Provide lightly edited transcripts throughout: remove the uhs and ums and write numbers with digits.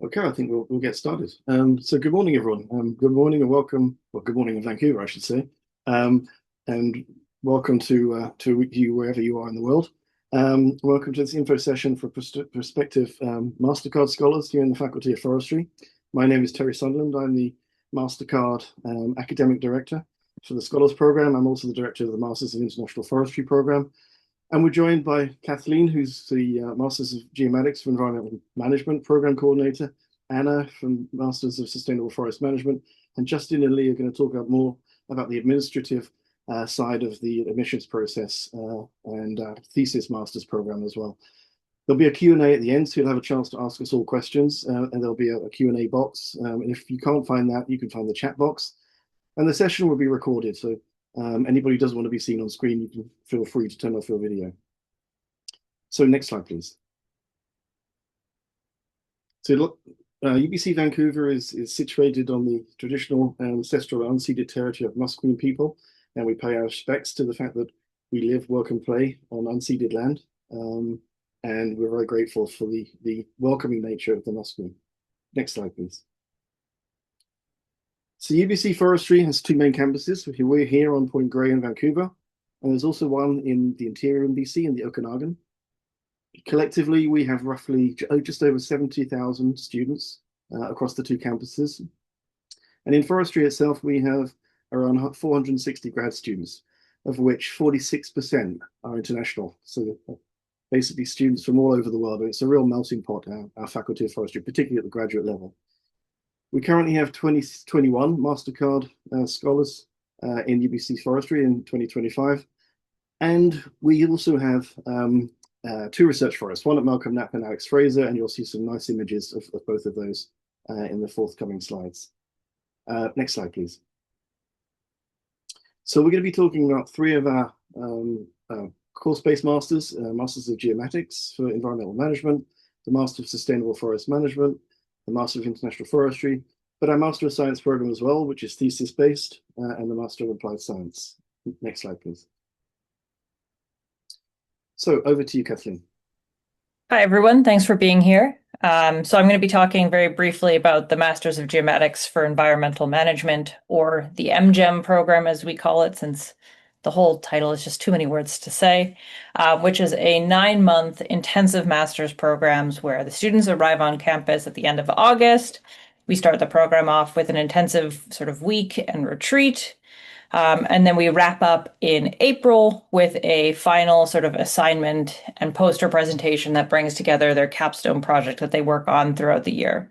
Okay, I think we'll get started. So good morning, everyone. Good morning and welcome. Well, good morning in Vancouver, I should say. And welcome to you wherever you are in the world. Welcome to this info session for prospective Mastercard scholars here in the Faculty of Forestry. My name is Terry Sunderland. I'm the Mastercard Academic Director for the Scholars Program. I'm also the Director of the Masters of International Forestry Program. And we're joined by Kathleen, who's the Masters of Geomatics for Environmental Management Program Coordinator, Anna from Masters of Sustainable Forest Management, and Justin and Lee are going to talk more about the administrative side of the admissions process and thesis master's program as well. There'll be a Q&A at the end, so you'll have a chance to ask us all questions, and there'll be a Q&A box. And if you can't find that, you can find the chat box. And the session will be recorded, so anybody who doesn't want to be seen on screen, you can feel free to turn off your video. So next slide, please. So look, UBC Vancouver is situated on the traditional ancestral unceded territory of Musqueam people, and we pay our respects to the fact that we live, work, and play on unceded land. And we're very grateful for the welcoming nature of the Musqueam. Next slide, please. So UBC Forestry has two main campuses. We're here on Point Grey in Vancouver, and there's also one in the interior in BC in the Okanagan. Collectively, we have roughly just over 70,000 students across the two campuses. And in forestry itself, we have around 460 grad students, of which 46% are international. So basically students from all over the world. It's a real melting pot, our Faculty of Forestry, particularly at the graduate level. We currently have 21 Mastercard scholars in UBC Forestry in 2025. And we also have two research forests, one at Malcolm Knapp and Alex Fraser, and you'll see some nice images of both of those in the forthcoming slides. Next slide, please. So we're going to be talking about three of our course-based masters, Masters of Geomatics for Environmental Management, the Master of Sustainable Forest Management, the Master of International Forestry, but our Master of Science program as well, which is thesis-based, and the Master of Applied Science. Next slide, please. So over to you, Kathleen. Hi, everyone. Thanks for being here. So I'm going to be talking very briefly about the Masters of Geomatics for Environmental Management, or the MGEM program, as we call it, since the whole title is just too many words to say, which is a 9-month intensive master's programs where the students arrive on campus at the end of August. We start the program off with an intensive sort of week and retreat. And then we wrap up in April with a final sort of assignment and poster presentation that brings together their capstone project that they work on throughout the year.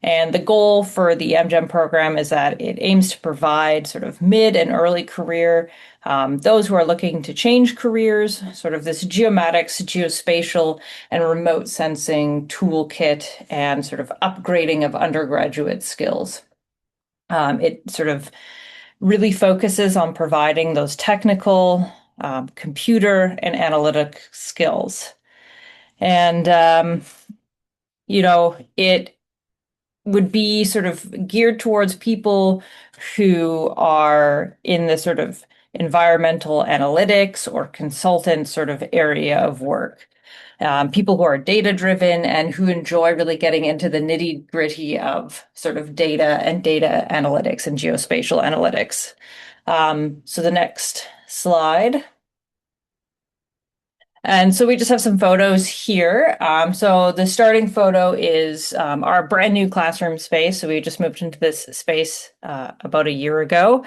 And the goal for the MGEM program is that it aims to provide sort of mid and early career, those who are looking to change careers, sort of this geomatics, geospatial, and remote sensing toolkit and sort of upgrading of undergraduate skills. It sort of really focuses on providing those technical, computer, and analytic skills. And, it would be sort of geared towards people who are in the sort of environmental analytics or consultant sort of area of work. People who are data-driven and who enjoy really getting into the nitty-gritty of sort of data and data analytics and geospatial analytics. So the next slide. And so we just have some photos here. So the starting photo is our brand new classroom space. So we just moved into this space about a year ago.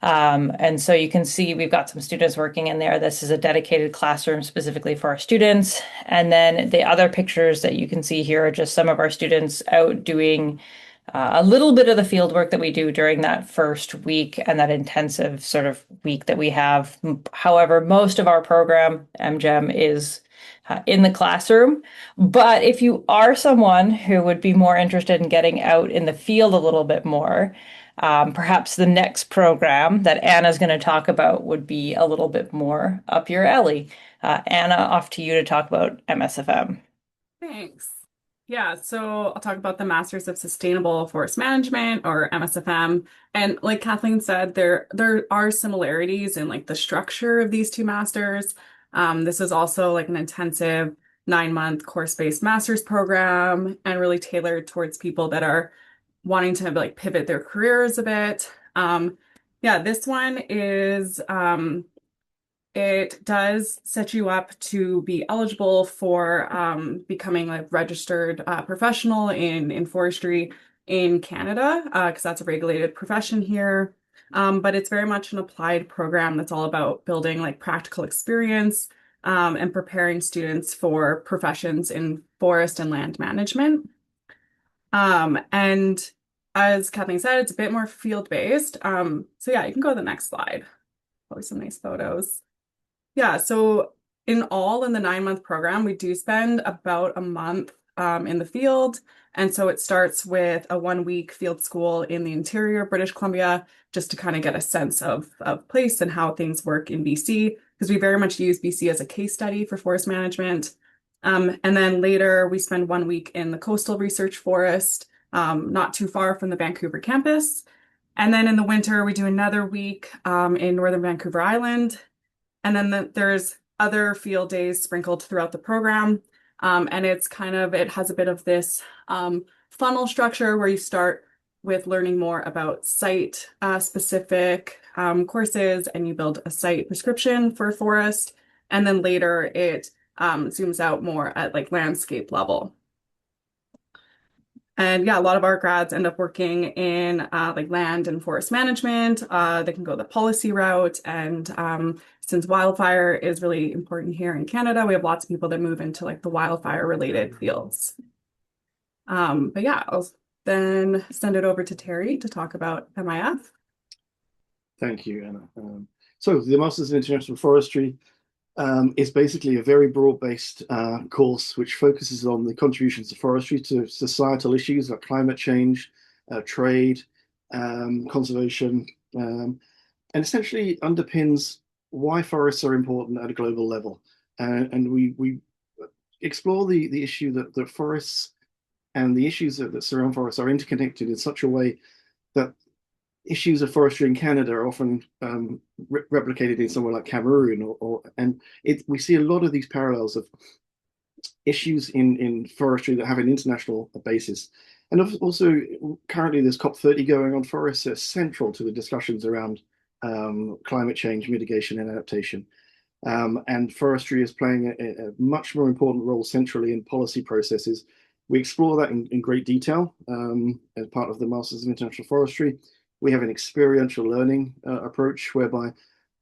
And so you can see we've got some students working in there. This is a dedicated classroom specifically for our students. And then the other pictures that you can see here are just some of our students out doing a little bit of the field work that we do during that first week and that intensive sort of week that we have. However, most of our program, MGEM, is in the classroom. But if you are someone who would be more interested in getting out in the field a little bit more, perhaps the next program that Anna's going to talk about would be a little bit more up your alley. Anna, off to you to talk about MSFM. Thanks. Yeah, so I'll talk about the Masters of Sustainable Forest Management, or MSFM. And like Kathleen said, there are similarities in like the structure of these two masters. This is also like an intensive 9-month course-based master's program and really tailored towards people that are wanting to like pivot their careers a bit. Yeah, this one is it does set you up to be eligible for becoming a registered professional in forestry in Canada, because that's a regulated profession here. But it's very much an applied program that's all about building like practical experience and preparing students for professions in forest and land management. And as Kathleen said, it's a bit more field-based. So yeah, you can go to the next slide. Probably some nice photos. Yeah, so in all, in the 9-month program, we do spend about a month in the field. And so it starts with a 1-week field school in the interior of British Columbia, just to kind of get a sense of place and how things work in BC, because we very much use BC as a case study for forest management. And then later we spend 1 week in the coastal research forest, not too far from the Vancouver campus. And then in the winter, we do another week in Northern Vancouver Island. And then there's other field days sprinkled throughout the program. And it has a bit of this funnel structure where you start with learning more about site specific courses, and you build a site prescription for a forest. And then later it zooms out more at like landscape level. And yeah, a lot of our grads end up working in like land and forest management. They can go the policy route. And since wildfire is really important here in Canada, we have lots of people that move into like the wildfire related fields. But yeah, I'll then send it over to Terry to talk about MIF. Thank you, Anna. So the Masters in International Forestry is basically a very broad-based course which focuses on the contributions of forestry to societal issues like climate change, trade, conservation, and essentially underpins why forests are important at a global level. And we explore the issue that forests and the issues that surround forests are interconnected in such a way that issues of forestry in Canada are often replicated in somewhere like Cameroon, we see a lot of these parallels of issues in forestry that have an international basis. And also, currently there's COP30 going on. Forests are central to the discussions around climate change mitigation and adaptation. And forestry is playing a much more important role centrally in policy processes. We explore that in great detail as part of the Masters in International Forestry. We have an experiential learning approach whereby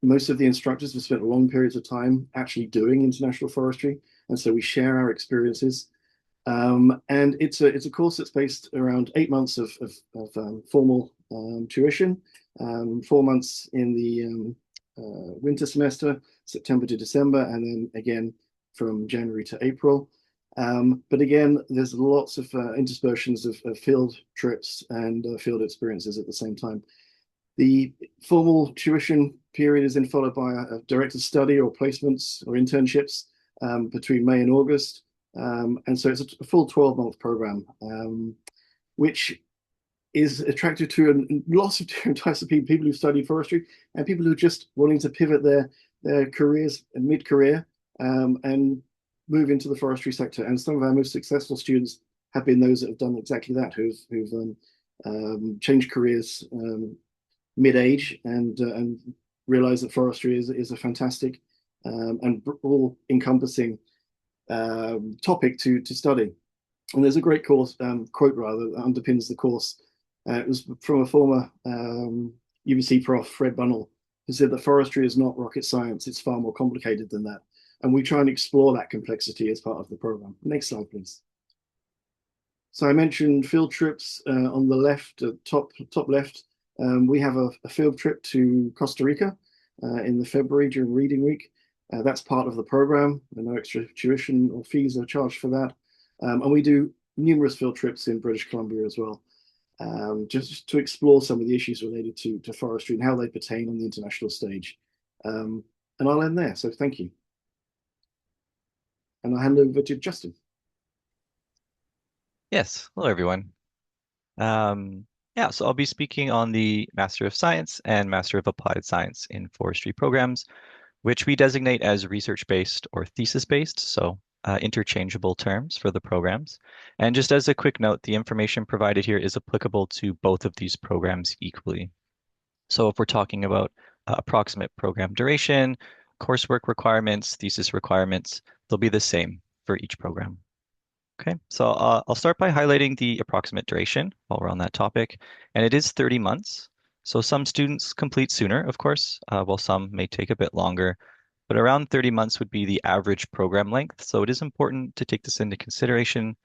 most of the instructors have spent long periods of time actually doing international forestry. And so we share our experiences. And it's a course that's based around 8 months of formal tuition, 4 months in the winter semester, September to December, and then again from January to April. But again, there's lots of interspersions of field trips and field experiences at the same time. The formal tuition period is then followed by a directed study or placements or internships between May and August. And so it's a full 12-month program, which is attractive to lots of different types of people who study forestry and people who are just wanting to pivot their careers mid-career and move into the forestry sector. And some of our most successful students have been those that have done exactly that, who've changed careers mid-age and realized that forestry is a fantastic and all-encompassing topic to study. And there's a great course quote rather that underpins the course. It was from a former UBC prof, Fred Bunnell, who said that forestry is not rocket science. It's far more complicated than that. And we try and explore that complexity as part of the program. Next slide, please. So I mentioned field trips on the left, top left. We have a field trip to Costa Rica in the February during reading week. That's part of the program, and no extra tuition or fees are charged for that. And we do numerous field trips in British Columbia as well, just to explore some of the issues related to forestry and how they pertain on the international stage. And I'll end there, so thank you. And I'll hand over to Justin. Yes, hello everyone. So I'll be speaking on the Master of Science and Master of Applied Science in Forestry programs, which we designate as research-based or thesis-based. So interchangeable terms for the programs. And just as a quick note, the information provided here is applicable to both of these programs equally. So if we're talking about approximate program duration, coursework requirements, thesis requirements, they'll be the same for each program. Okay, so I'll start by highlighting the approximate duration while we're on that topic, and it is 30 months. So some students complete sooner, of course, while some may take a bit longer, but around 30 months would be the average program length. So it is important to take this into consideration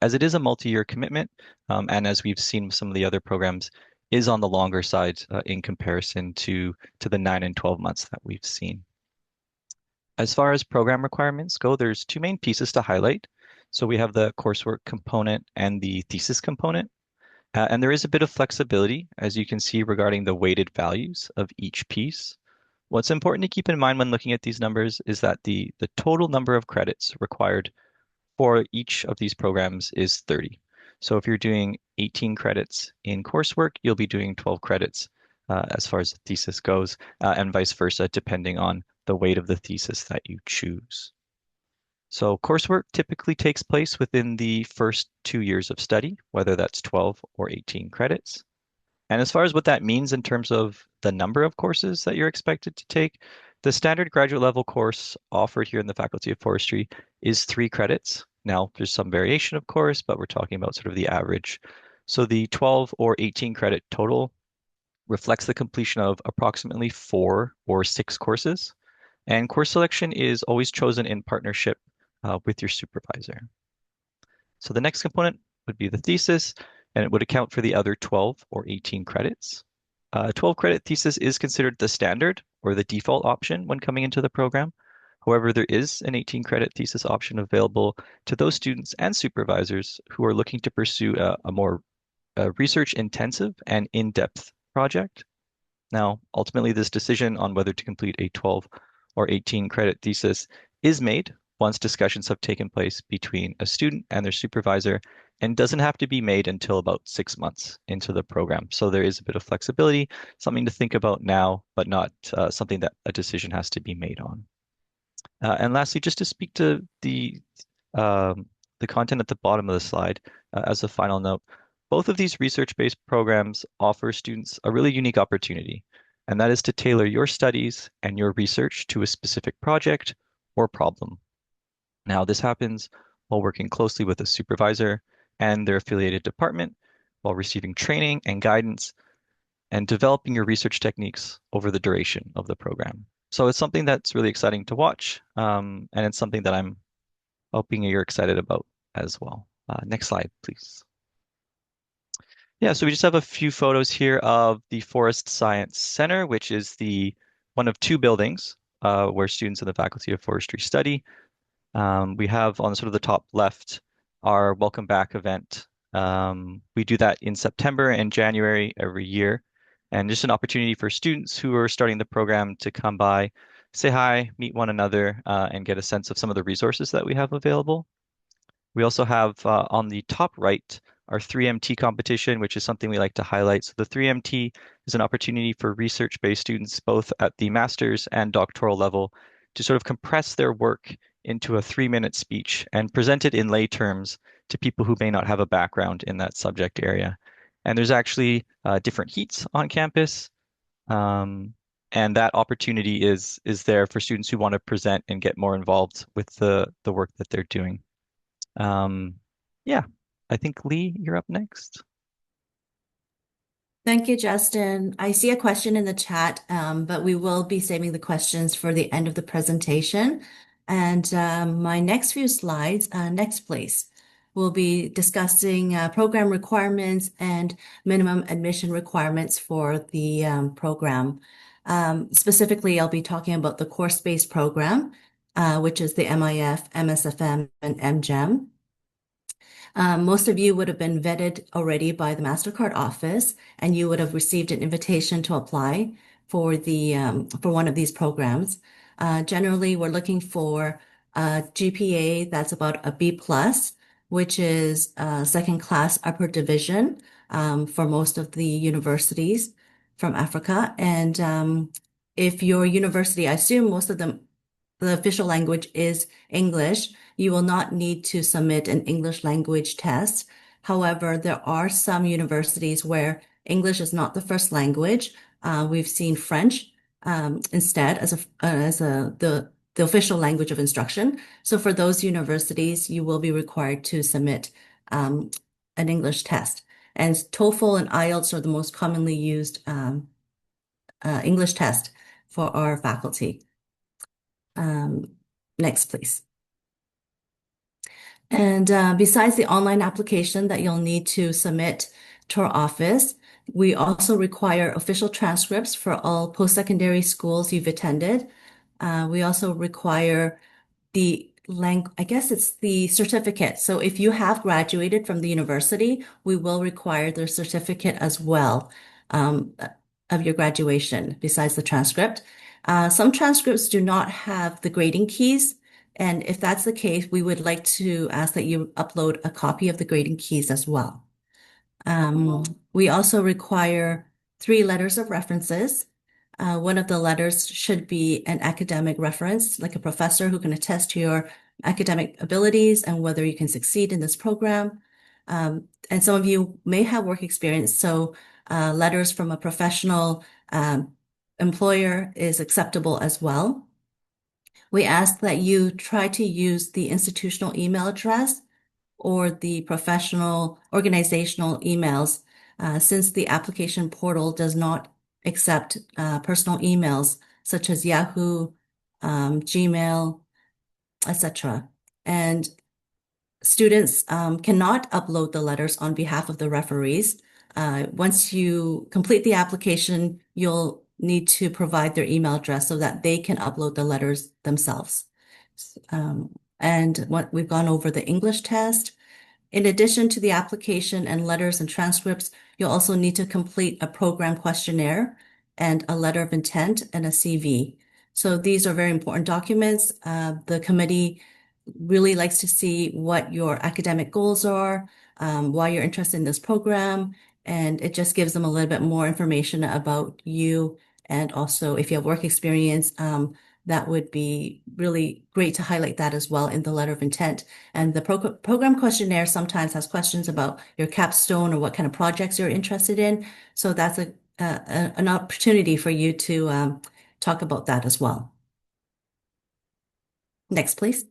as it is a multi-year commitment, and as we've seen with some of the other programs, is on the longer side in comparison to the 9 and 12 months that we've seen. As far as program requirements go, there's two main pieces to highlight. So we have the coursework component and the thesis component. And there is a bit of flexibility, as you can see, regarding the weighted values of each piece. What's important to keep in mind when looking at these numbers is that the total number of credits required for each of these programs is 30. So if you're doing 18 credits in coursework, you'll be doing 12 credits as far as the thesis goes, and vice versa, depending on the weight of the thesis that you choose. So coursework typically takes place within the first 2 years of study, whether that's 12 or 18 credits. And as far as what that means in terms of the number of courses that you're expected to take, the standard graduate level course offered here in the Faculty of Forestry is 3 credits. Now, there's some variation, of course, but we're talking about sort of the average. So the 12 or 18 credit total reflects the completion of approximately 4 or 6 courses. And course selection is always chosen in partnership with your supervisor. So the next component would be the thesis, and it would account for the other 12 or 18 credits. 12 credit thesis is considered the standard or the default option when coming into the program. However, there is an 18 credit thesis option available to those students and supervisors who are looking to pursue a more research intensive and in-depth project. Now, ultimately, this decision on whether to complete a 12 or 18 credit thesis is made once discussions have taken place between a student and their supervisor, and doesn't have to be made until about 6 months into the program. So there is a bit of flexibility, something to think about now, but not something that a decision has to be made on. And lastly, just to speak to the content at the bottom of the slide, as a final note, both of these research-based programs offer students a really unique opportunity, and that is to tailor your studies and your research to a specific project or problem. Now, this happens while working closely with a supervisor and their affiliated department, while receiving training and guidance, and developing your research techniques over the duration of the program. So it's something that's really exciting to watch, and it's something that I'm hoping you're excited about as well. Next slide, please. Yeah, so we just have a few photos here of the Forest Science Center, which is one of 2 buildings where students in the Faculty of Forestry study. We have on sort of the top left our Welcome Back event. We do that in September and January every year, and just an opportunity for students who are starting the program to come by, say hi, meet one another, and get a sense of some of the resources that we have available. We also have on the top right our 3MT competition, which is something we like to highlight. So the 3MT is an opportunity for research-based students, both at the master's and doctoral level, to sort of compress their work into a 3-minute speech and present it in lay terms to people who may not have a background in that subject area. And there's actually different heats on campus, and that opportunity is there for students who want to present and get more involved with the work that they're doing. Yeah, I think Lee, you're up next. Thank you, Justin. I see a question in the chat, but we will be saving the questions for the end of the presentation. And my next few slides, next please, we'll be discussing program requirements and minimum admission requirements for the program. Specifically, I'll be talking about the course-based program, which is the MIF, MSFM, and MGEM. Most of you would have been vetted already by the Mastercard office, and you would have received an invitation to apply for for one of these programs. Generally, we're looking for a GPA that's about a B+, which is second class upper division for most of the universities from Africa. And if your university, I assume most of them the official language is English, you will not need to submit an English language test. However, there are some universities where English is not the first language. We've seen French instead as the official language of instruction. So for those universities, you will be required to submit an English test. And TOEFL and IELTS are the most commonly used English test for our faculty. Next, please. And besides the online application that you'll need to submit to our office, we also require official transcripts for all post-secondary schools you've attended. We also require I guess it's the certificate. So if you have graduated from the university, we will require the certificate as well of your graduation besides the transcript. Some transcripts do not have the grading keys. And if that's the case, we would like to ask that you upload a copy of the grading keys as well. We also require 3 letters of references. One of the letters should be an academic reference, like a professor who can attest to your academic abilities and whether you can succeed in this program. And some of you may have work experience, so letters from a professional employer is acceptable as well. We ask that you try to use the institutional email address or the professional organizational emails, since the application portal does not accept personal emails such as Yahoo, Gmail, etc. And students cannot upload the letters on behalf of the referees. Once you complete the application, you'll need to provide their email address so that they can upload the letters themselves. And we've gone over the English test. In addition to the application and letters and transcripts, you'll also need to complete a program questionnaire and a letter of intent and a CV. So these are very important documents. The committee really likes to see what your academic goals are, why you're interested in this program, and it just gives them a little bit more information about you. And also, if you have work experience, that would be really great to highlight that as well in the letter of intent. And the program questionnaire sometimes has questions about your capstone or what kind of projects you're interested in. So that's an opportunity for you to talk about that as well. Next, please.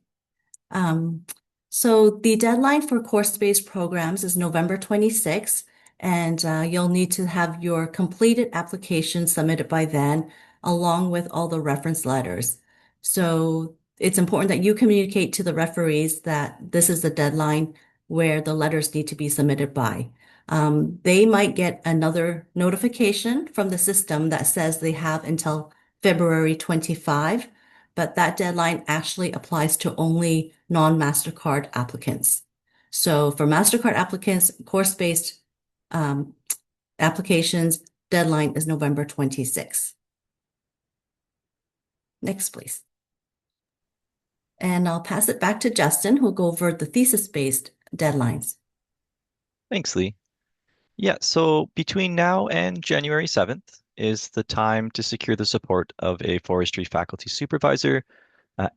So the deadline for course-based programs is November 26th, and you'll need to have your completed application submitted by then, along with all the reference letters. So it's important that you communicate to the referees that this is the deadline where the letters need to be submitted by. They might get another notification from the system that says they have until February 25, but that deadline actually applies to only non-Mastercard applicants. So for Mastercard applicants, course-based applications, deadline is November 26th. Next, please. And I'll pass it back to Justin, who'll go over the thesis-based deadlines. Thanks, Lee. Yeah, so between now and January 7th is the time to secure the support of a forestry faculty supervisor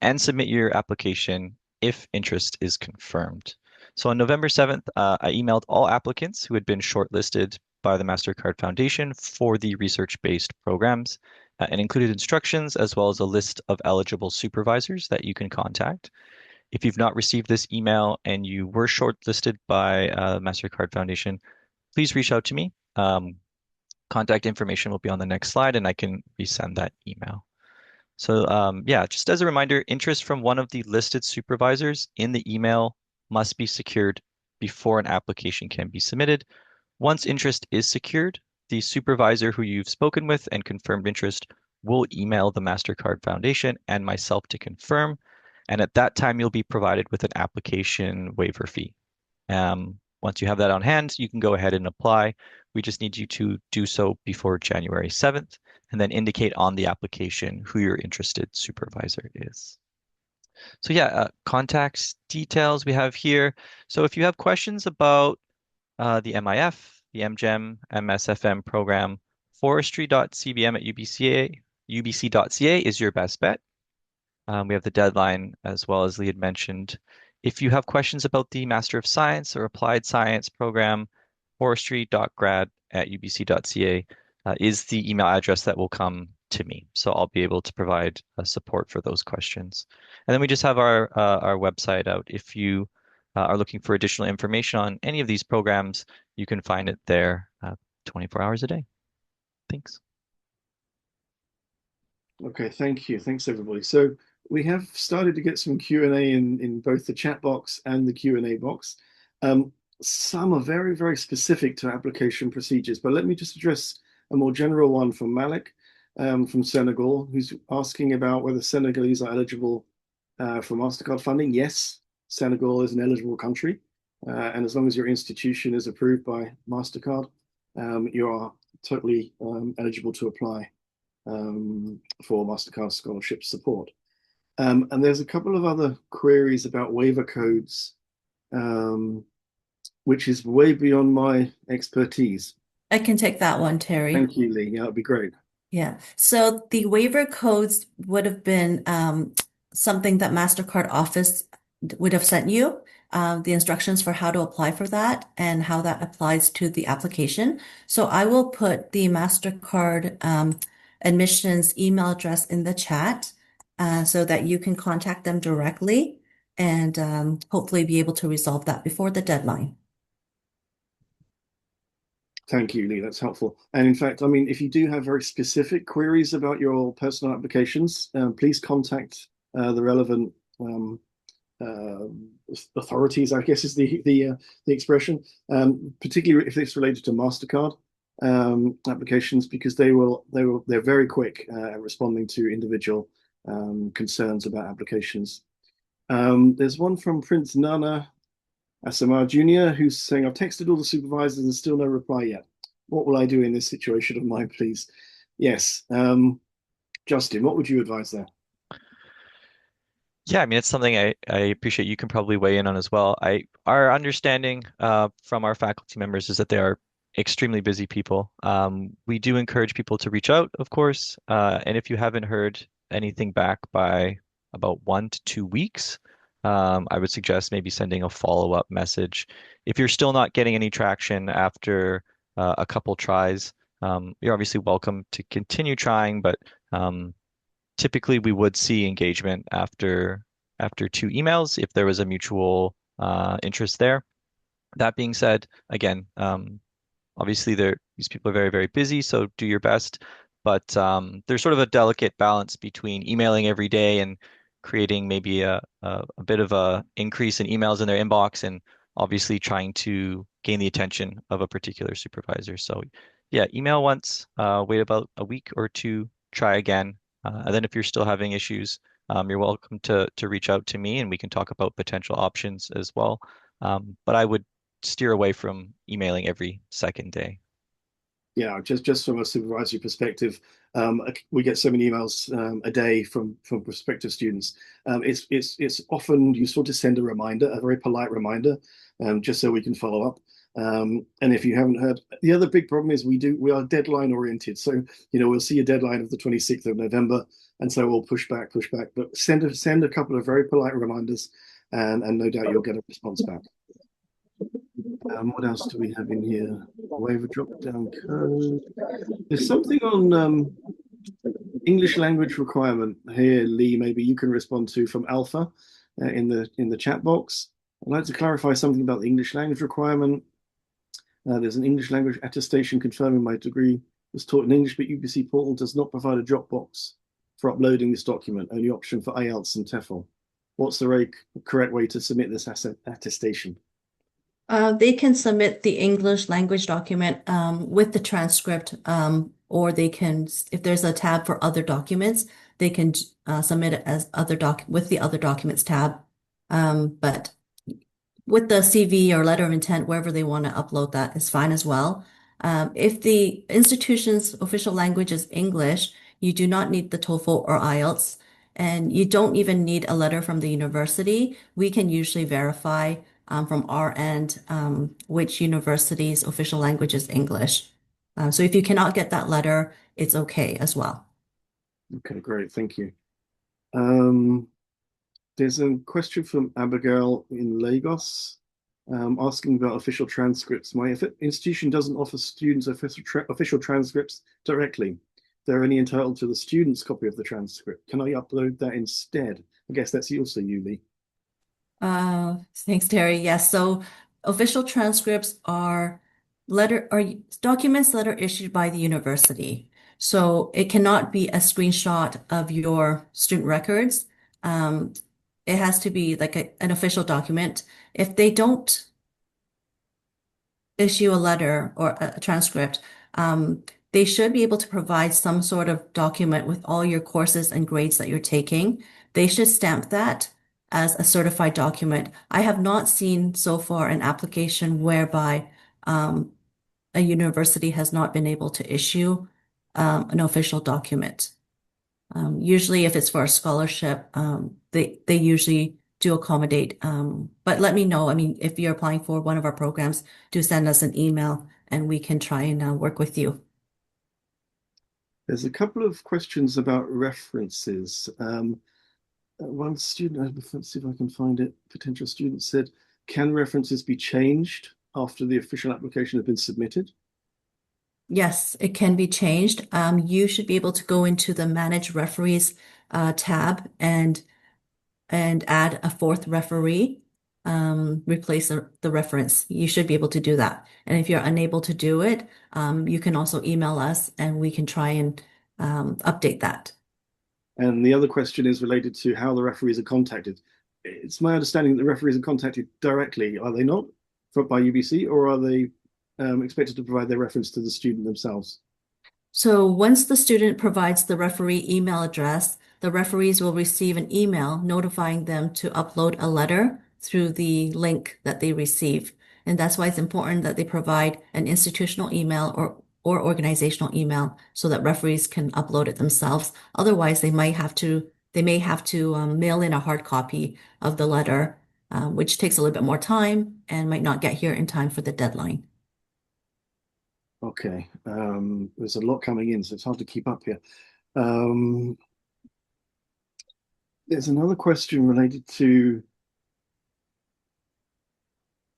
and submit your application if interest is confirmed. So on November 7th, I emailed all applicants who had been shortlisted by the Mastercard Foundation for the research-based programs and included instructions as well as a list of eligible supervisors that you can contact. If you've not received this email and you were shortlisted by Mastercard Foundation, please reach out to me. Contact information will be on the next slide and I can resend that email. So yeah, just as a reminder, interest from one of the listed supervisors in the email must be secured before an application can be submitted. Once interest is secured, the supervisor who you've spoken with and confirmed interest will email the Mastercard Foundation and myself to confirm. And at that time, you'll be provided with an application waiver fee. Once you have that on hand, you can go ahead and apply. We just need you to do so before January 7th and then indicate on the application who your interested supervisor is. So yeah, contact details we have here. So if you have questions about the MIF, the MGEM, MSFM program, forestry.cbm@ubc.ca is your best bet. We have the deadline, as well as Lee had mentioned. If you have questions about the Master of Science or Applied Science program, forestry.grad@ubc.ca is the email address that will come to me. So I'll be able to provide support for those questions. And then we just have our website out. If you are looking for additional information on any of these programs, you can find it there 24 hours a day. Thanks. Okay, thank you. Thanks, everybody. So we have started to get some Q&A in both the chat box and the Q&A box. Some are very, very specific to application procedures, but let me just address a more general one from Malik from Senegal, who's asking about whether Senegalese are eligible for Mastercard funding. Yes, Senegal is an eligible country, and as long as your institution is approved by Mastercard, you are totally eligible to apply for Mastercard scholarship support. And there's a couple of other queries about waiver codes, which is way beyond my expertise. I can take that one, Terry. Thank you, Lee. Yeah, that'd be great. Yeah. So the waiver codes would have been something that Mastercard office would have sent you, the instructions for how to apply for that and how that applies to the application. So I will put the Mastercard admissions email address in the chat so that you can contact them directly and hopefully be able to resolve that before the deadline. Thank you, Lee. That's helpful. And in fact, I mean, if you do have very specific queries about your personal applications, please contact the relevant authorities, I guess is the expression, particularly if it's related to Mastercard applications, because they're very quick at responding to individual concerns about applications. There's one from Prince Nana Asamar Jr., who's saying, I've texted all the supervisors and still no reply yet. What will I do in this situation of mine, please? Yes. Justin, what would you advise there? Yeah, I mean, it's something I appreciate you can probably weigh in on as well. Our understanding from our faculty members is that they are extremely busy people. We do encourage people to reach out, of course, and if you haven't heard anything back by about 1 to 2 weeks, I would suggest maybe sending a follow-up message. If you're still not getting any traction after a couple tries, you're obviously welcome to continue trying, but typically we would see engagement after 2 emails if there was a mutual interest there. That being said, again, obviously these people are very, very busy, so do your best. But there's sort of a delicate balance between emailing every day and creating maybe a bit of a increase in emails in their inbox and obviously trying to gain the attention of a particular supervisor. So yeah, email once, wait about a week or two, try again. And then if you're still having issues, you're welcome to reach out to me and we can talk about potential options as well. But I would steer away from emailing every second day. Yeah, just from a supervisory perspective, we get so many emails a day from prospective students. It's often useful to send a reminder, a very polite reminder, just so we can follow up. And if you haven't heard, the other big problem is we are deadline oriented. So we'll see a deadline of the 26th of November, and so we'll push back. But send a couple of very polite reminders, and no doubt you'll get a response back. What else do we have in here? Waiver drop-down code. There's something on English language requirement here, Lee. Maybe you can respond to from Alpha in the chat box. I'd like to clarify something about the English language requirement. There's an English language attestation confirming my degree was taught in English, but UBC portal does not provide a drop box for uploading this document. Only option for IELTS and TEFL. What's the correct way to submit this attestation? They can submit the English language document with the transcript, or they can, if there's a tab for other documents, they can submit it as with the other documents tab. But with the CV or letter of intent, wherever they want to upload that is fine as well. If the institution's official language is English, you do not need the TOEFL or IELTS, and you don't even need a letter from the university. We can usually verify from our end which university's official language is English. So if you cannot get that letter, it's okay as well. Okay, great. Thank you. There's a question from Abigail in Lagos, asking about official transcripts. My institution doesn't offer students official transcripts directly. They're only entitled to the student's copy of the transcript. Can I upload that instead? I guess that's also Yuli. Thanks, Terry. Yes, so official transcripts are documents that are issued by the university. So it cannot be a screenshot of your student records. It has to be like an official document. If they don't issue a letter or a transcript, they should be able to provide some sort of document with all your courses and grades that you're taking. They should stamp that as a certified document. I have not seen so far an application whereby a university has not been able to issue an official document. Usually, if it's for a scholarship, they usually do accommodate. But let me know. I mean, if you're applying for one of our programs, do send us an email and we can try and work with you. There's a couple of questions about references. One student, let's see if I can find it, potential student said, can references be changed after the official application has been submitted? Yes, it can be changed. You should be able to go into the Manage Referees tab and add a fourth referee, replace the reference. You should be able to do that. And if you're unable to do it, you can also email us and we can try and update that. And the other question is related to how the referees are contacted. It's my understanding that the referees are contacted directly, are they not, by UBC, or are they expected to provide their reference to the student themselves? So once the student provides the referee email address, the referees will receive an email notifying them to upload a letter through the link that they receive. And that's why it's important that they provide an institutional email or organizational email so that referees can upload it themselves. Otherwise, they may have to mail in a hard copy of the letter, which takes a little bit more time and might not get here in time for the deadline. Okay, there's a lot coming in, so it's hard to keep up here. There's another question related to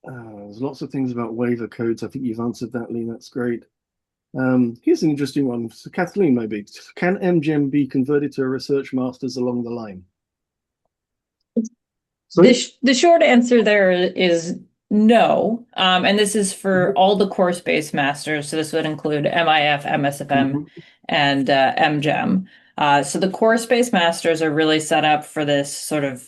there's lots of things about waiver codes. I think you've answered that, Lee. That's great. Here's an interesting one. So Kathleen, maybe. Can MGEM be converted to a research master's along the line? The short answer there is no. And this is for all the course-based masters. So this would include MIF, MSFM, and MGEM. So the course-based masters are really set up for this sort of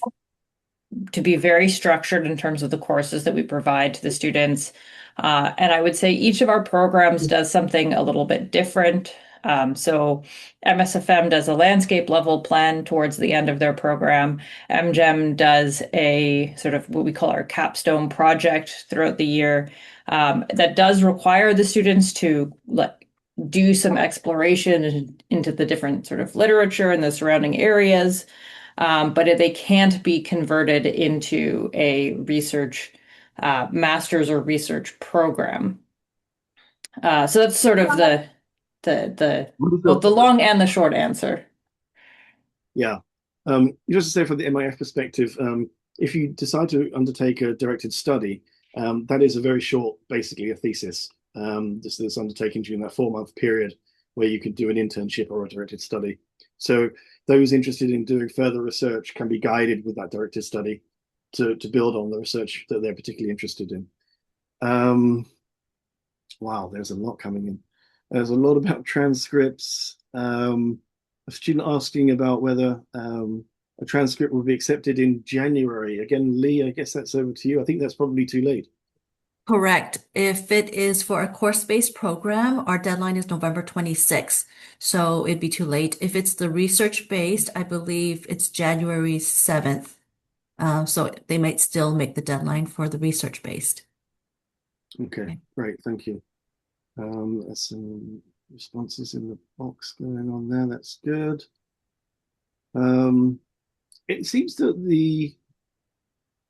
to be very structured in terms of the courses that we provide to the students. And I would say each of our programs does something a little bit different. So MSFM does a landscape level plan towards the end of their program. MGEM does a sort of what we call our capstone project throughout the year that does require the students to do some exploration into the different sort of literature and the surrounding areas. But they can't be converted into a research master's or research program. So that's sort of the long and the short answer. Yeah. Just to say from the MIF perspective, if you decide to undertake a directed study, that is a very short, basically a thesis. This undertaken during that 4-month period where you could do an internship or a directed study. So those interested in doing further research can be guided with that directed study to build on the research that they're particularly interested in. Wow, there's a lot coming in. There's a lot about transcripts. A student asking about whether a transcript will be accepted in January. Again, Lee, I guess that's over to you. I think that's probably too late. Correct. If it is for a course-based program, our deadline is November 26th, so it'd be too late. If it's the research-based, I believe it's January 7th. So they might still make the deadline for the research-based. Okay, great, thank you. There's some responses in the box going on there. That's good. It seems that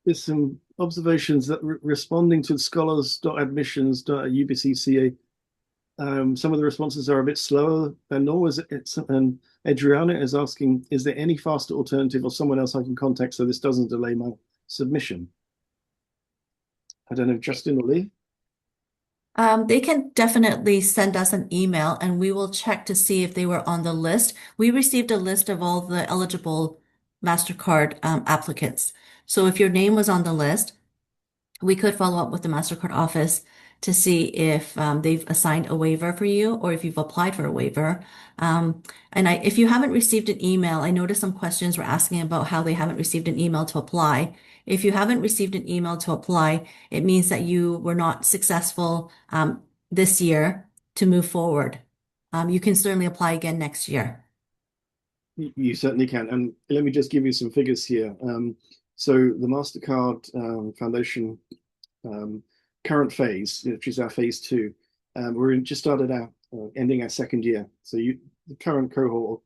there's some observations that responding to scholars.admissions.ubcca some of the responses are a bit slower than normal. And Adriana is asking, is there any faster alternative or someone else I can contact so this doesn't delay my submission? I don't know, Justin or Lee? They can definitely send us an email and we will check to see if they were on the list. We received a list of all the eligible Mastercard applicants. So if your name was on the list, we could follow up with the Mastercard office to see if they've assigned a waiver for you or if you've applied for a waiver. If you haven't received an email, I noticed some questions were asking about how they haven't received an email to apply. If you haven't received an email to apply, it means that you were not successful this year to move forward. You can certainly apply again next year. You certainly can. And let me just give you some figures here. So the Mastercard Foundation current phase, which is our phase 2, just started our ending our second year. So the current cohort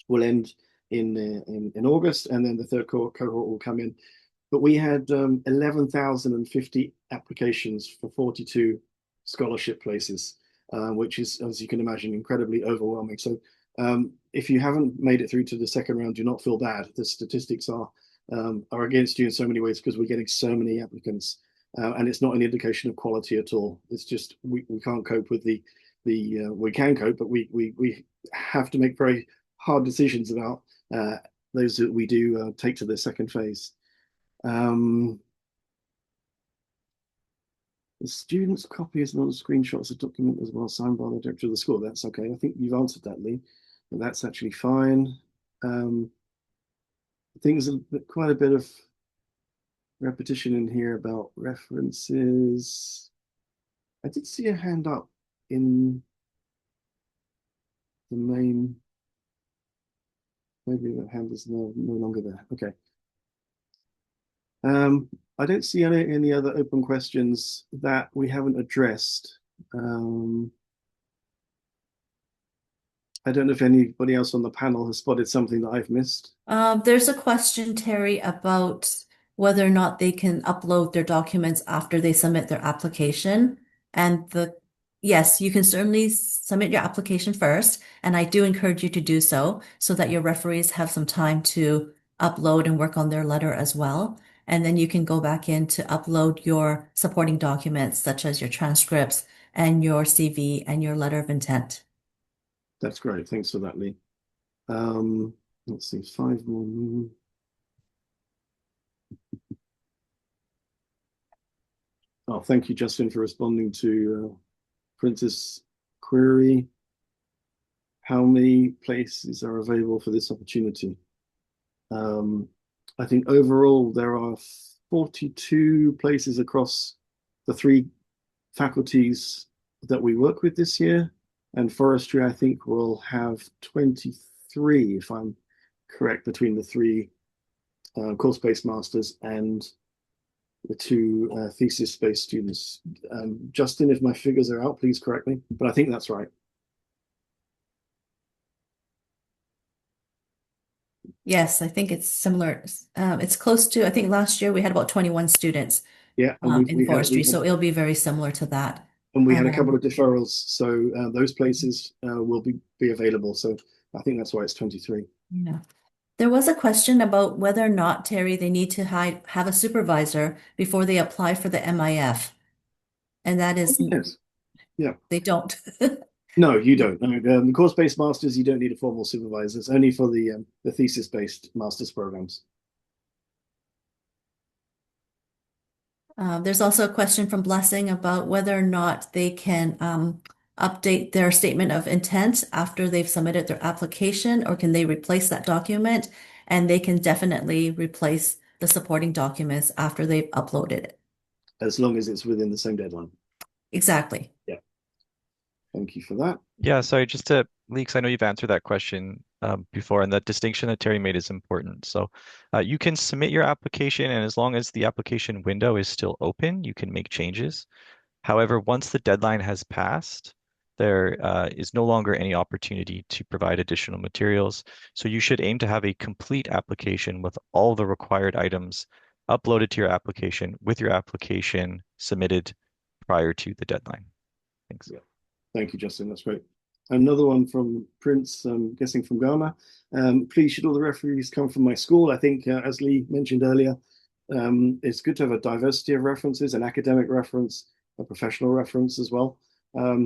will end in August, and then the third cohort will come in. But we had 11,050 applications for 42 scholarship places, which is, as you can imagine, incredibly overwhelming. So if you haven't made it through to the second round, do not feel bad. The statistics are against you in so many ways because we're getting so many applicants, and it's not an indication of quality at all. It's just we can't cope with we can cope, but we have to make very hard decisions about those that we do take to the second phase. The student's copy is not a screenshot, it's a document as well signed by the director of the school. That's okay. I think you've answered that, Lee. But that's actually fine. Things quite a bit of repetition in here about references. I did see a hand up in the main. Maybe the hand is no longer there. Okay. I don't see any other open questions that we haven't addressed. I don't know if anybody else on the panel has spotted something that I've missed. There's a question, Terry, about whether or not they can upload their documents after they submit their application. And yes, you can certainly submit your application first, and I do encourage you to do so that your referees have some time to upload and work on their letter as well. And then you can go back in to upload your supporting documents, such as your transcripts and your CV and your letter of intent. That's great. Thanks for that, Lee. Let's see, 5 more. Oh, thank you, Justin, for responding to Princess' query. How many places are available for this opportunity? I think overall there are 42 places across the 3 faculties that we work with this year. And forestry, I think, will have 23, if I'm correct, between the 3 course-based masters and the 2 thesis-based students. Justin, if my figures are out, please correct me, but I think that's right. Yes, I think it's similar. It's close to, I think last year we had about 21 students in forestry, so it'll be very similar to that. And we had a couple of deferrals, so those places will be available. So I think that's why it's 23. Yeah. There was a question about whether or not, Terry, they need to have a supervisor before they apply for the MIF. And that is, yes. Yeah, they don't. No, you don't. No, the course-based masters, you don't need a formal supervisor. It's only for the thesis-based master's programs. There's also a question from Blessing about whether or not they can update their statement of intent after they've submitted their application, or can they replace that document? And they can definitely replace the supporting documents after they've uploaded it. As long as it's within the same deadline. Exactly. Yeah. Thank you for that. Yeah, sorry, just to Leeks, I know you've answered that question before, and that distinction that Terry made is important. So you can submit your application, and as long as the application window is still open, you can make changes. However, once the deadline has passed, there is no longer any opportunity to provide additional materials. So you should aim to have a complete application with all the required items uploaded to your application with your application submitted prior to the deadline. Thanks. Yeah. Thank you, Justin. That's great. Another one from Prince, I'm guessing from Ghana. Please, should all the referees come from my school? I think, as Lee mentioned earlier, it's good to have a diversity of references, an academic reference, a professional reference as well,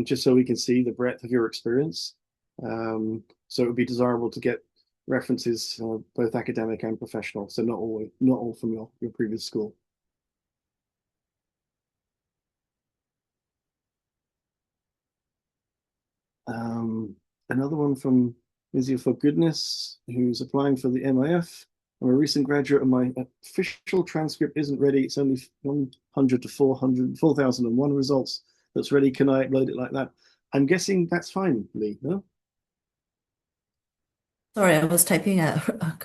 just so we can see the breadth of your experience. So it would be desirable to get references, both academic and professional, so not all from your previous school. Another one from Lizzie for Goodness, who's applying for the MIF. I'm a recent graduate and my official transcript isn't ready. It's only 100 to 400, 4001 results that's ready. Can I upload it like that? I'm guessing that's fine, Lee, no? Sorry, I was typing a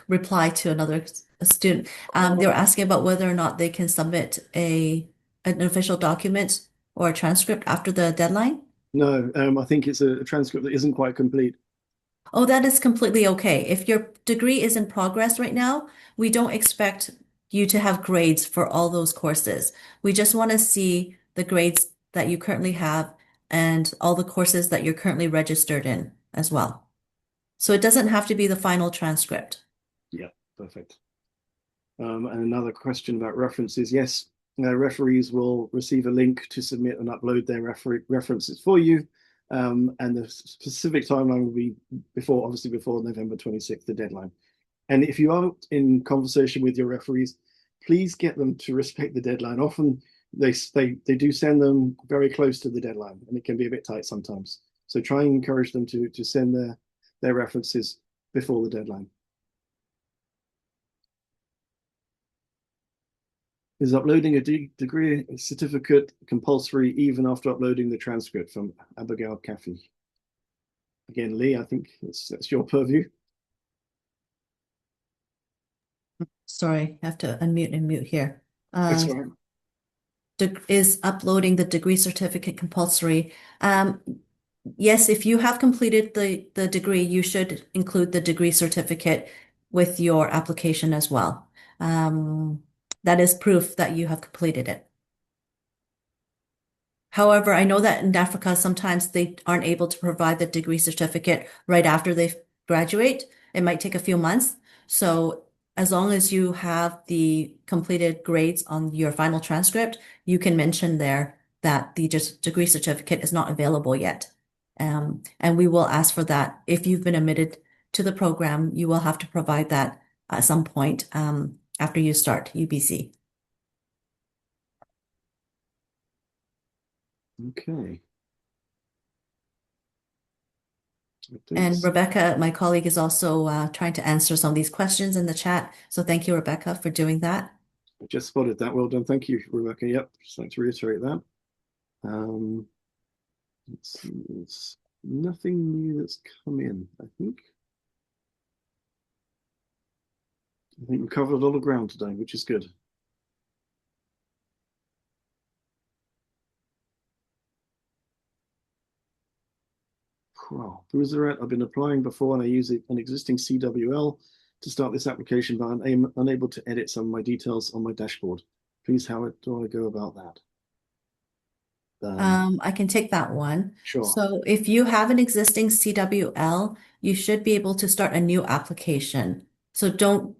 reply to another student. They were asking about whether or not they can submit an official document or a transcript after the deadline. No, I think it's a transcript that isn't quite complete. Oh, that is completely okay. If your degree is in progress right now, we don't expect you to have grades for all those courses. We just want to see the grades that you currently have and all the courses that you're currently registered in as well. So it doesn't have to be the final transcript. Yeah, perfect. And another question about references. Yes, referees will receive a link to submit and upload their references for you. And the specific timeline will be obviously before November 26th, the deadline. And if you are in conversation with your referees, please get them to respect the deadline. Often they do send them very close to the deadline, and it can be a bit tight sometimes. So try and encourage them to send their references before the deadline. Is uploading a degree certificate compulsory even after uploading the transcript? From Abigail Caffey. Again, Lee, I think that's your purview. Sorry, I have to unmute and mute here. That's all right. Is uploading the degree certificate compulsory? Yes, if you have completed the degree, you should include the degree certificate with your application as well. That is proof that you have completed it. However, I know that in Africa, sometimes they aren't able to provide the degree certificate right after they graduate. It might take a few months. So as long as you have the completed grades on your final transcript, you can mention there that the degree certificate is not available yet. And we will ask for that. If you've been admitted to the program, you will have to provide that at some point after you start UBC. Okay. And Rebecca, my colleague, is also trying to answer some of these questions in the chat. So thank you, Rebecca, for doing that. I just spotted that. Well done. Thank you, Rebecca. Yep. Just like to reiterate that. Let's see. There's nothing new that's come in, I think. I think we covered a lot of ground today, which is good. Wow. Who is there at? I've been applying before and I use an existing CWL to start this application, but I'm unable to edit some of my details on my dashboard. Please, how do I go about that? I can take that one. Sure. So if you have an existing CWL, you should be able to start a new application. So don't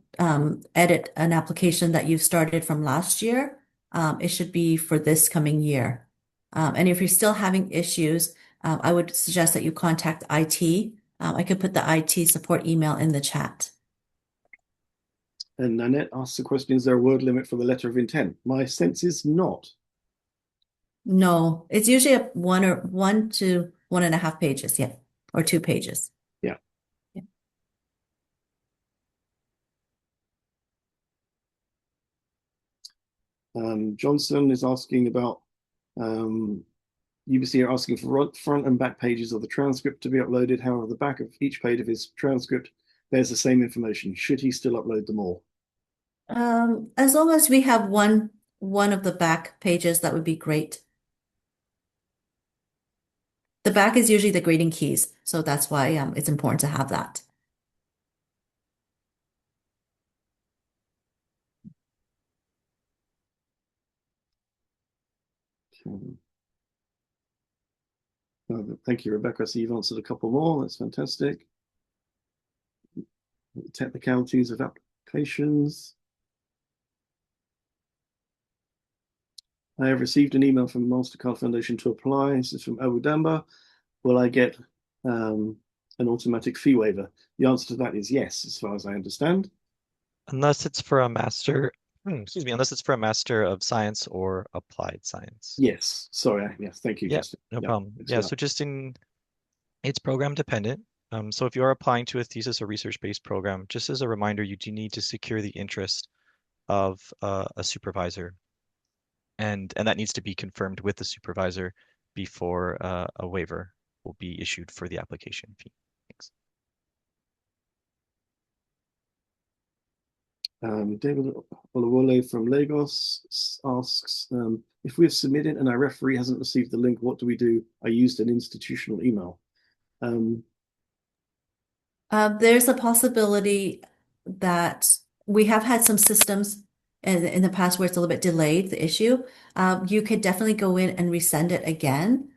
edit an application that you've started from last year. It should be for this coming year. And if you're still having issues, I would suggest that you contact IT. I could put the IT support email in the chat. And Nanette asks the question, is there a word limit for the letter of intent? My sense is not. No, it's usually one to 1.5 pages, yeah, or 2 pages. Yeah. Yeah. Johnson is asking about UBC are asking for front and back pages of the transcript to be uploaded. However, the back of each page of his transcript bears the same information. Should he still upload them all? As long as we have one of the back pages, that would be great. The back is usually the grading keys, so that's why it's important to have that. Okay. Thank you, Rebecca. So you've answered a couple more. That's fantastic. Technicalities of applications. I have received an email from Mastercard Foundation to apply. This is from Awudamba. Will I get an automatic fee waiver? The answer to that is yes, as far as I understand. Unless it's for a master, unless it's for a Master of Science or Applied Science. Yes, sorry. Yes, thank you, Yeah, Justin. no problem. Yeah, so it's program dependent. So if you're applying to a thesis or research-based program, just as a reminder, you do need to secure the interest of a supervisor, and that needs to be confirmed with the supervisor before a waiver will be issued for the application fee. Thanks. David Olawole from Lagos asks, if we have submitted and our referee hasn't received the link, what do we do? I used an institutional email. There's a possibility that we have had some systems in the past where it's a little bit delayed, the issue. You could definitely go in and resend it again,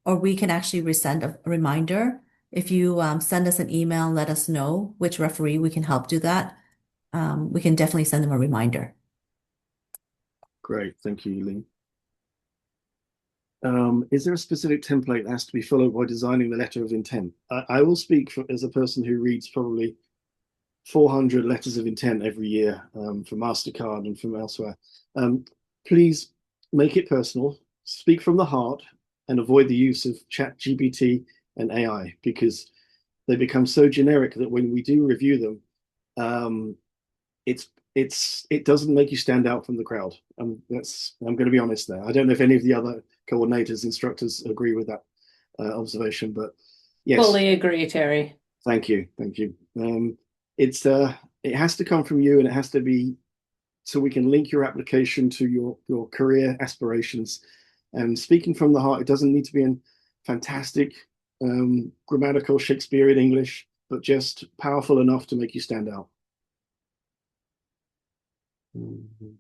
or we can actually resend a reminder. If you send us an email, let us know which referee we can help do that. We can definitely send them a reminder. Great, thank you, Lee. Is there a specific template that has to be followed while designing the letter of intent? I will speak as a person who reads probably 400 letters of intent every year from Mastercard and from elsewhere. Please make it personal, speak from the heart, and avoid the use of ChatGPT and AI, because they become so generic that when we do review them, it doesn't make you stand out from the crowd. I'm going to be honest there. I don't know if any of the other coordinators, instructors agree with that observation, but yes. Fully agree, Terry. Thank you. It has to come from you, and it has to be so we can link your application to your career aspirations. And speaking from the heart, it doesn't need to be in fantastic grammatical Shakespearean English, but just powerful enough to make you stand out.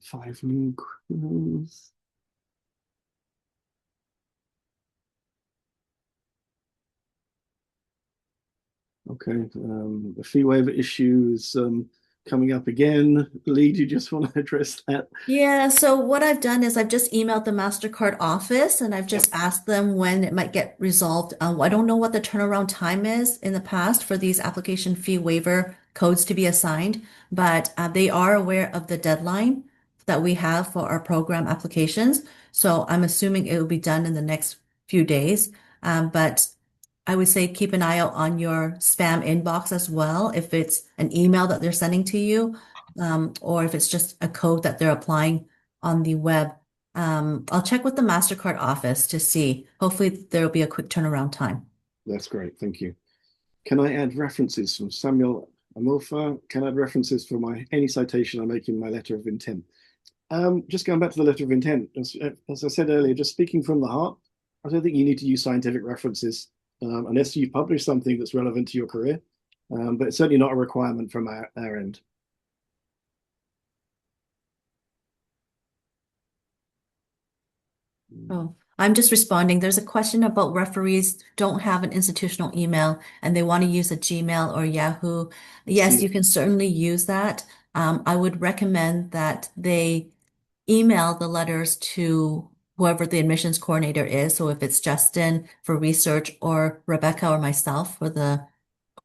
5 new criminals. Okay, the fee waiver issue is coming up again. Lee, do you just want to address that? Yeah, so what I've done is I've just emailed the Mastercard office and I've just asked them when it might get resolved. I don't know what the turnaround time is in the past for these application fee waiver codes to be assigned, but they are aware of the deadline that we have for our program applications. So I'm assuming it will be done in the next few days. But I would say keep an eye out on your spam inbox as well, if it's an email that they're sending to you, or if it's just a code that they're applying on the web. I'll check with the Mastercard office to see. Hopefully there'll be a quick turnaround time. That's great, thank you. Can I add references from Samuel Amorfa? Can I add references for any citation I make in my letter of intent? Just going back to the letter of intent, as I said earlier, just speaking from the heart, I don't think you need to use scientific references unless you publish something that's relevant to your career, but it's certainly not a requirement from our end. Oh, I'm just responding. There's a question about referees don't have an institutional email and they want to use a Gmail or Yahoo. Yes, you can certainly use that. I would recommend that they email the letters to whoever the admissions coordinator is. So if it's Justin for research or Rebecca or myself for the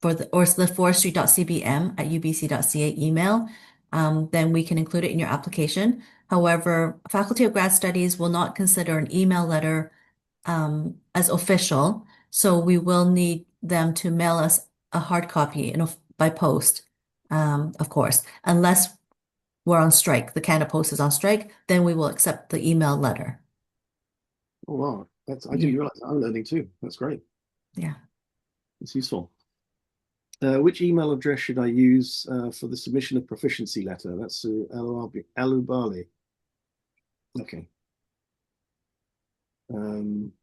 forestry.cbm@ubc.ca email, then we can include it in your application. However, Faculty of Grad Studies will not consider an email letter as official, so we will need them to mail us a hard copy by post, of course, unless we're on strike, the Canada Post is on strike, then we will accept the email letter. Oh, wow. I didn't realize I'm learning too. That's great. Yeah. It's useful. Which email address should I use for the submission of proficiency letter? That's Alubali. Okay. I'm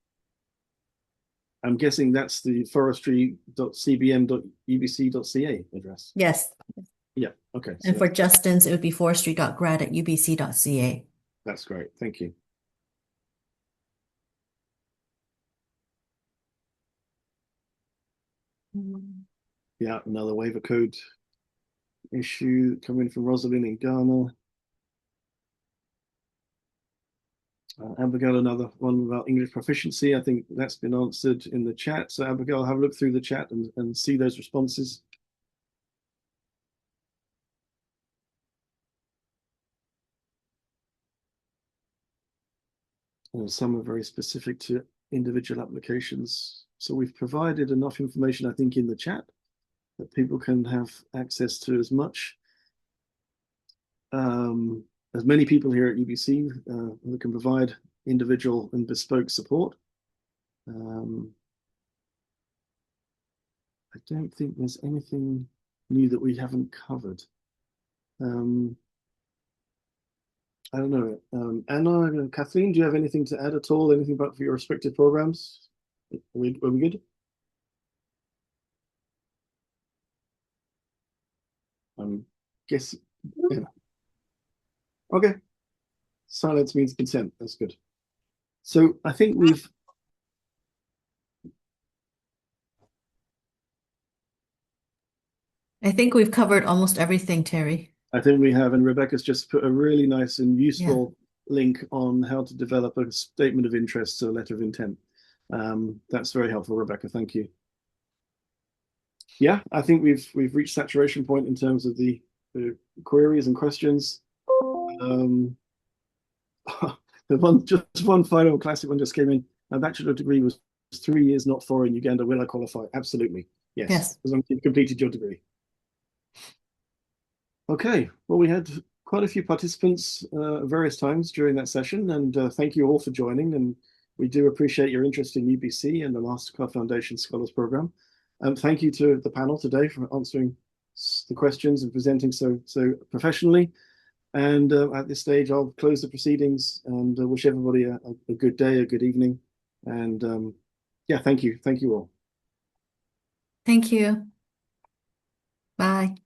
guessing that's the forestry.cbm.ubc.ca address. Yes. Yeah, okay. And for Justin's, it would be forestry.grad@ubc.ca. That's great. Thank you. Yeah, another waiver code issue coming from Rosalind in Ghana. Abigail, another one about English proficiency. I think that's been answered in the chat. So Abigail, have a look through the chat and see those responses. And some are very specific to individual applications. So we've provided enough information, I think, in the chat that people can have access to as much, as many people here at UBC that can provide individual and bespoke support. I don't think there's anything new that we haven't covered. I don't know. Anna and Kathleen, do you have anything to add at all? Anything about for your respective programs? Are we good? Guess. Yeah. Okay. Silence means consent. That's good. So I think we've. I think we've covered almost everything, Terry. I think we have, and Rebecca's just put a really nice and useful link on how to develop a statement of interest, so a letter of intent. That's very helpful, Rebecca. Thank you. Yeah, I think we've reached saturation point in terms of the queries and questions. Just one final classic one just came in. My bachelor degree was 3 years, not 4 in Uganda. Will I qualify? Absolutely. Yes. As long as you've completed your degree. Okay, well, we had quite a few participants at various times during that session, and thank you all for joining. And we do appreciate your interest in UBC and the Mastercard Foundation Scholars Program. Thank you to the panel today for answering the questions and presenting so professionally. And at this stage, I'll close the proceedings and wish everybody a good day, a good evening. And yeah, thank you. Thank you all. Thank you. Bye.